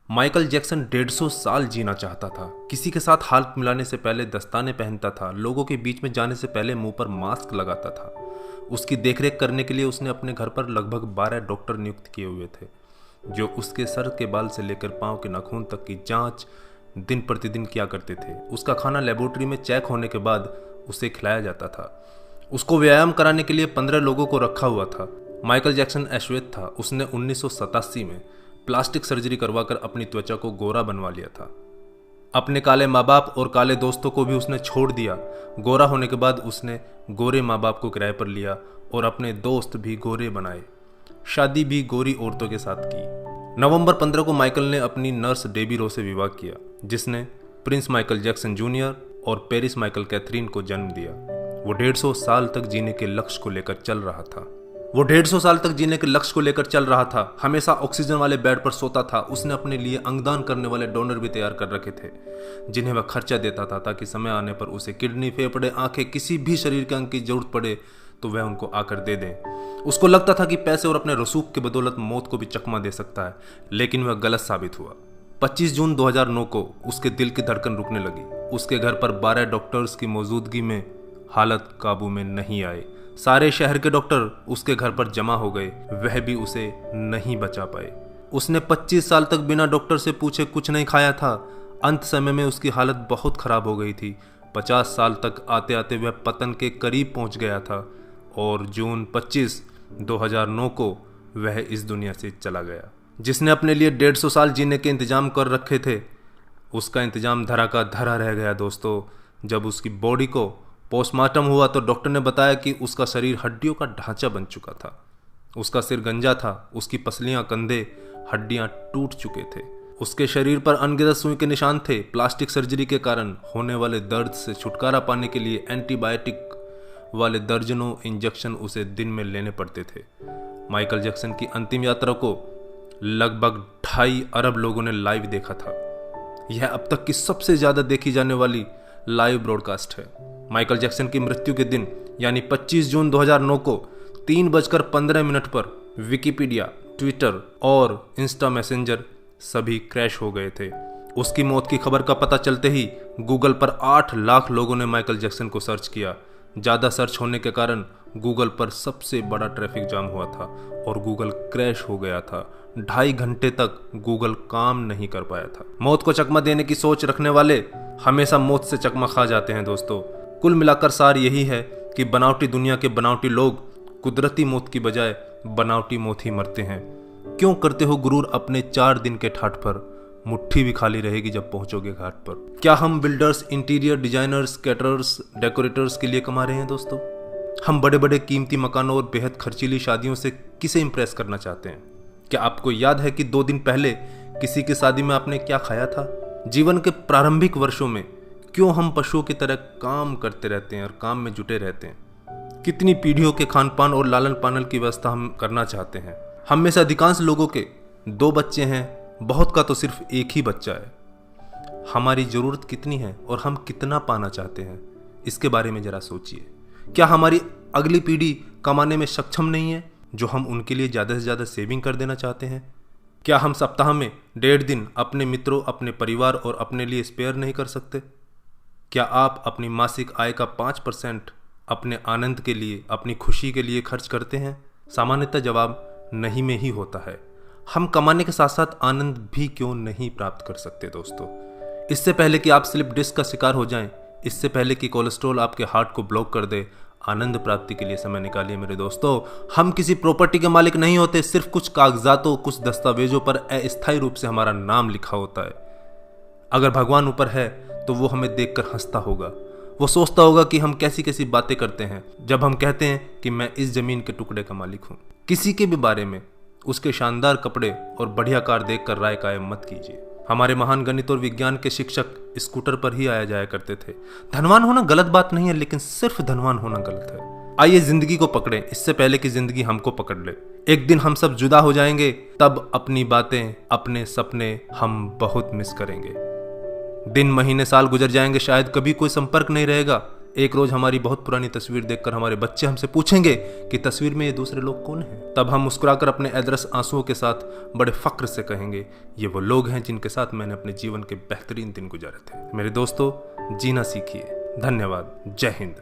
Michael Jackson 150 साल जीना चाहता था। किसी के साथ हाथ मिलाने से पहले दस्ताने पहनता था, लोगों के बीच में जाने से पहले मुंह पर मास्क लगाता था। उसकी देखरेख करने के लिए उसने अपने घर पर लगभग 12 डॉक्टर नियुक्त किए हुए थे, जो उसके सर के बाल से लेकर पांव के नाखून तक की जांच दिन प्रतिदिन किया करते थे। उसका खाना लेबोरेटरी में चेक होने के बाद उसे खिलाया जाता था। उसको व्यायाम कराने के लिए 15 लोगों को रखा हुआ था। माइकल जैक्सन अश्वेत था। उसने 1987 में प्लास्टिक सर्जरी करवाकर अपनी त्वचा को गोरा बनवा लिया था। अपने काले माँ बाप और काले दोस्तों को भी उसने छोड़ दिया। गोरा होने के बाद उसने गोरे माँ बाप को किराए पर लिया और अपने दोस्त भी गोरे बनाए। शादी भी गोरी औरतों के साथ की। नवंबर 15 को माइकल ने अपनी नर्स डेबी रो से विवाह किया, जिसने प्रिंस माइकल जैक्सन जूनियर और पेरिस माइकल कैथरीन को जन्म दिया। वो 150 साल तक जीने के लक्ष्य को लेकर चल रहा था। हमेशा ऑक्सीजन वाले बेड पर सोता था। उसने अपने लिए अंगदान करने वाले डोनर भी तैयार कर रखे थे, जिन्हें वह खर्चा देता था ताकि समय आने पर उसे किडनी, फेफड़े, आंखें, किसी भी शरीर के अंग की जरूरत पड़े तो वह उनको आकर दे दें। उसको लगता था कि पैसे और अपने रसूख की बदौलत मौत को भी चकमा दे सकता है, लेकिन वह गलत साबित हुआ। 25 जून 2009 को उसके दिल की धड़कन रुकने लगी। उसके घर पर 12 डॉक्टर्स की मौजूदगी में हालत काबू में नहीं आई। सारे शहर के डॉक्टर उसके घर पर जमा हो गए, वह भी उसे नहीं बचा पाए। उसने 25 साल तक बिना डॉक्टर से पूछे कुछ नहीं खाया था। अंत समय में उसकी हालत बहुत खराब हो गई थी। 50 साल तक आते आते वह पतन के करीब पहुंच गया था और जून 25, 2009 को वह इस दुनिया से चला गया। जिसने अपने लिए 150 साल जीने के इंतजाम कर रखे थे, उसका इंतजाम धरा का धरा रह गया दोस्तों। जब उसकी बॉडी को पोस्टमार्टम हुआ तो डॉक्टर ने बताया कि उसका शरीर हड्डियों का ढांचा बन चुका था। उसका सिर गंजा था, उसकी पसलियां, कंधे, हड्डियां टूट चुके थे। उसके शरीर पर अनगिनत सुई के निशान थे। प्लास्टिक सर्जरी के कारण होने वाले दर्द से छुटकारा पाने के लिए एंटीबायोटिक वाले दर्जनों इंजेक्शन उसे दिन में लेने पड़ते थे। माइकल जैक्सन की अंतिम यात्रा को लगभग 2.5 अरब लोगों ने लाइव देखा था। यह अब तक की सबसे ज्यादा देखी जाने वाली लाइव ब्रॉडकास्ट है। माइकल जैक्सन की मृत्यु के दिन यानी 25 जून 2009 को 3:15 पर विकिपीडिया, ट्विटर और इंस्टा मैसेंजर सभी क्रैश हो गए थे। उसकी मौत की खबर का पता चलते ही गूगल पर 8 लाख लोगों ने माइकल जैक्सन को सर्च किया। ज़्यादा सर्च होने के कारण गूगल पर सबसे बड़ा ट्रैफिक जाम हुआ था और गूगल क्रैश हो गया था। 2.5 घंटे तक गूगल काम नहीं कर पाया था। मौत को चकमा देने की सोच रखने वाले हमेशा मौत से चकमा खा जाते हैं दोस्तों। कुल मिलाकर सार यही है कि बनावटी दुनिया के बनावटी लोग कुदरती मौत की बजाय बनावटी मौत ही मरते हैं। क्यों करते हो गुरूर अपने 4 दिन के ठाठ पर? मुट्ठी भी खाली रहेगी जब पहुंचोगे घाट पर। क्या हम builders, interior designers, caterers, decorators के लिए कमा रहे हैं दोस्तों? हम बड़े बड़े कीमती मकानों और बेहद खर्चीली शादियों से किसे इंप्रेस करना चाहते हैं? क्या आपको याद है कि 2 दिन पहले किसी की शादी में आपने क्या खाया था? जीवन के प्रारंभिक वर्षों में क्यों हम पशुओं की तरह काम करते रहते हैं और काम में जुटे रहते हैं? कितनी पीढ़ियों के खान पान और लालन पालन की व्यवस्था हम करना चाहते हैं? हम में से अधिकांश लोगों के 2 बच्चे हैं, बहुत का तो सिर्फ एक ही बच्चा है। हमारी जरूरत कितनी है और हम कितना पाना चाहते हैं, इसके बारे में जरा सोचिए। क्या हमारी अगली पीढ़ी कमाने में सक्षम नहीं है जो हम उनके लिए ज़्यादा से ज़्यादा सेविंग कर देना चाहते हैं? क्या हम सप्ताह में 1.5 दिन अपने मित्रों, अपने परिवार और अपने लिए स्पेयर नहीं कर सकते? क्या आप अपनी मासिक आय का 5% अपने आनंद के लिए, अपनी खुशी के लिए खर्च करते हैं? सामान्यतः जवाब नहीं में ही होता है। हम कमाने के साथ साथ आनंद भी क्यों नहीं प्राप्त कर सकते दोस्तों? इससे पहले कि आप स्लिप डिस्क का शिकार हो जाएं, इससे पहले कि कोलेस्ट्रॉल आपके हार्ट को ब्लॉक कर दे, आनंद प्राप्ति के लिए समय निकालिए मेरे दोस्तों। हम किसी प्रॉपर्टी के मालिक नहीं होते, सिर्फ कुछ कागजातों, कुछ दस्तावेजों पर अस्थायी रूप से हमारा नाम लिखा होता है। अगर भगवान ऊपर है तो वो हमें देखकर हंसता होगा। वो सोचता होगा कि हम कैसी कैसी बातें करते हैं जब हम कहते हैं कि मैं इस जमीन के टुकड़े का मालिक हूं। किसी के भी बारे में उसके शानदार कपड़े और बढ़िया कार देखकर राय कायम मत कीजिए। हमारे महान गणित और विज्ञान के शिक्षक स्कूटर पर ही आया जाया करते थे। धनवान होना गलत बात नहीं है, लेकिन सिर्फ धनवान होना गलत है। आइए जिंदगी को पकड़ें इससे पहले कि जिंदगी हमको पकड़ ले। एक दिन हम सब जुदा हो जाएंगे, तब अपनी बातें, अपने सपने हम बहुत मिस करेंगे। दिन, महीने, साल गुजर जाएंगे, शायद कभी कोई संपर्क नहीं रहेगा। एक रोज हमारी बहुत पुरानी तस्वीर देखकर हमारे बच्चे हमसे पूछेंगे कि तस्वीर में ये दूसरे लोग कौन हैं। तब हम मुस्कुराकर अपने अदरस आंसुओं के साथ बड़े फक्र से कहेंगे, ये वो लोग हैं जिनके साथ मैंने अपने जीवन के बेहतरीन दिन गुजारे थे। मेरे दोस्तों, जीना सीखिए। धन्यवाद। जय हिंद।